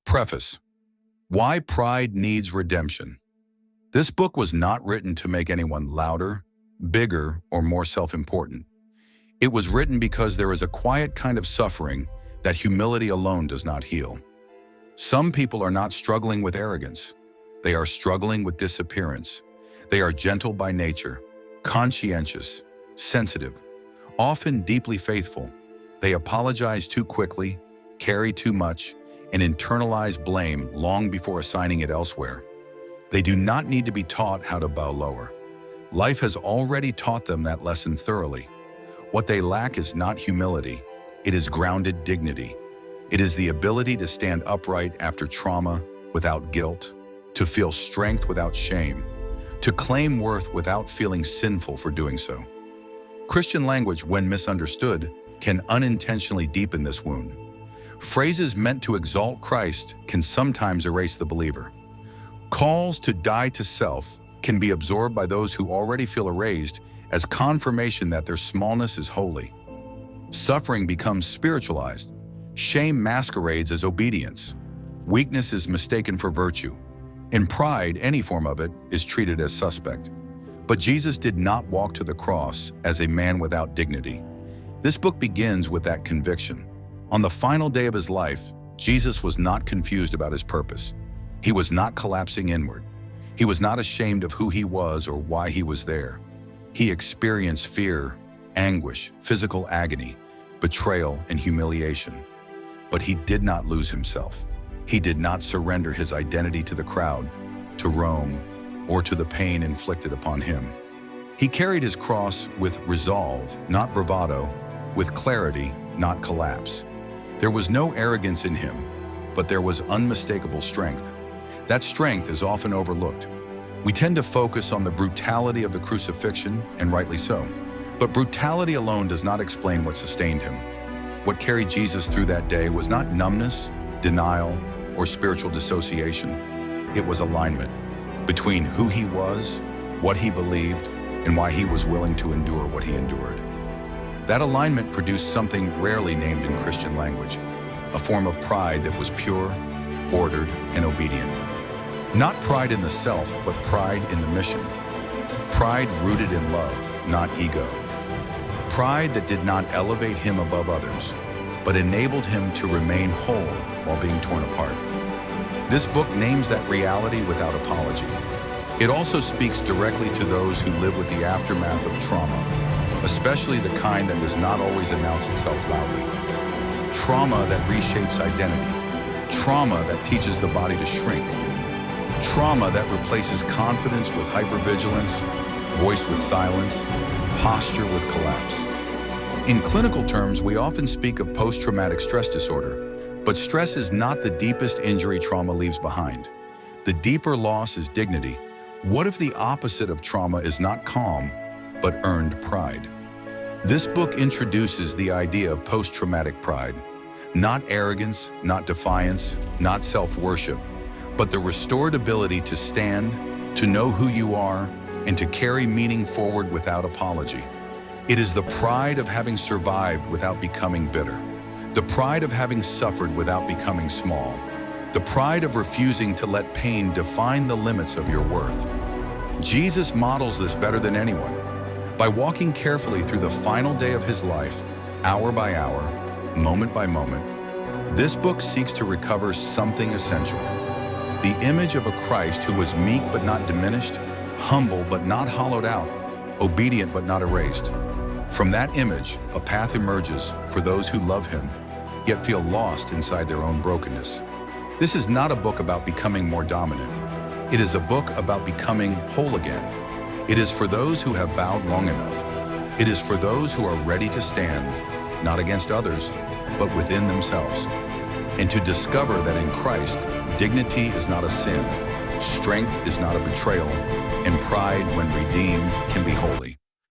Preface. Why Pride Needs Redemption. This book was not written to make anyone louder, bigger, or more self-important. It was written because there is a quiet kind of suffering that humility alone does not heal. Some people are not struggling with arrogance. They are struggling with disappearance. They are gentle by nature, conscientious, sensitive, often deeply faithful. They apologize too quickly, carry too much, and internalize blame long before assigning it elsewhere. They do not need to be taught how to bow lower. Life has already taught them that lesson thoroughly. What they lack is not humility, it is grounded dignity. It is the ability to stand upright after trauma without guilt, to feel strength without shame, to claim worth without feeling sinful for doing so. Christian language, when misunderstood, can unintentionally deepen this wound. Phrases meant to exalt Christ can sometimes erase the believer. Calls to die to self can be absorbed by those who already feel erased as confirmation that their smallness is holy. Suffering becomes spiritualized. Shame masquerades as obedience. Weakness is mistaken for virtue. In pride, any form of it is treated as suspect. But Jesus did not walk to the cross as a man without dignity. This book begins with that conviction. On the final day of his life, Jesus was not confused about his purpose. He was not collapsing inward. He was not ashamed of who he was or why he was there. He experienced fear, anguish, physical agony, betrayal, and humiliation. But he did not lose himself. He did not surrender his identity to the crowd, to Rome, or to the pain inflicted upon him. He carried his cross with resolve, not bravado, with clarity, not collapse. There was no arrogance in him, but there was unmistakable strength. That strength is often overlooked. We tend to focus on the brutality of the crucifixion, and rightly so. But brutality alone does not explain what sustained him. What carried Jesus through that day was not numbness, denial, or spiritual dissociation. It was alignment between who he was, what he believed, and why he was willing to endure what he endured. That alignment produced something rarely named in Christian language, a form of pride that was pure, ordered, and obedient. Not pride in the self, but pride in the mission. Pride rooted in love, not ego. Pride that did not elevate him above others, but enabled him to remain whole while being torn apart. This book names that reality without apology. It also speaks directly to those who live with the aftermath of trauma, especially the kind that does not always announce itself loudly. Trauma that reshapes identity. Trauma that teaches the body to shrink. Trauma that replaces confidence with hypervigilance, voice with silence, posture with collapse. In clinical terms, we often speak of post-traumatic stress disorder, but stress is not the deepest injury trauma leaves behind. The deeper loss is dignity. What if the opposite of trauma is not calm, but earned pride? This book introduces the idea of post-traumatic pride. Not arrogance, not defiance, not self-worship, but the restored ability to stand, to know who you are, and to carry meaning forward without apology. It is the pride of having survived without becoming bitter. The pride of having suffered without becoming small. The pride of refusing to let pain define the limits of your worth. Jesus models this better than anyone. By walking carefully through the final day of his life, hour by hour, moment by moment, this book seeks to recover something essential. The image of a Christ who was meek but not diminished, humble but not hollowed out, obedient but not erased. From that image, a path emerges for those who love him, yet feel lost inside their own brokenness. This is not a book about becoming more dominant. It is a book about becoming whole again. It is for those who have bowed long enough. It is for those who are ready to stand, not against others, but within themselves. And to discover that in Christ, dignity is not a sin, strength is not a betrayal, and pride, when redeemed, can be holy.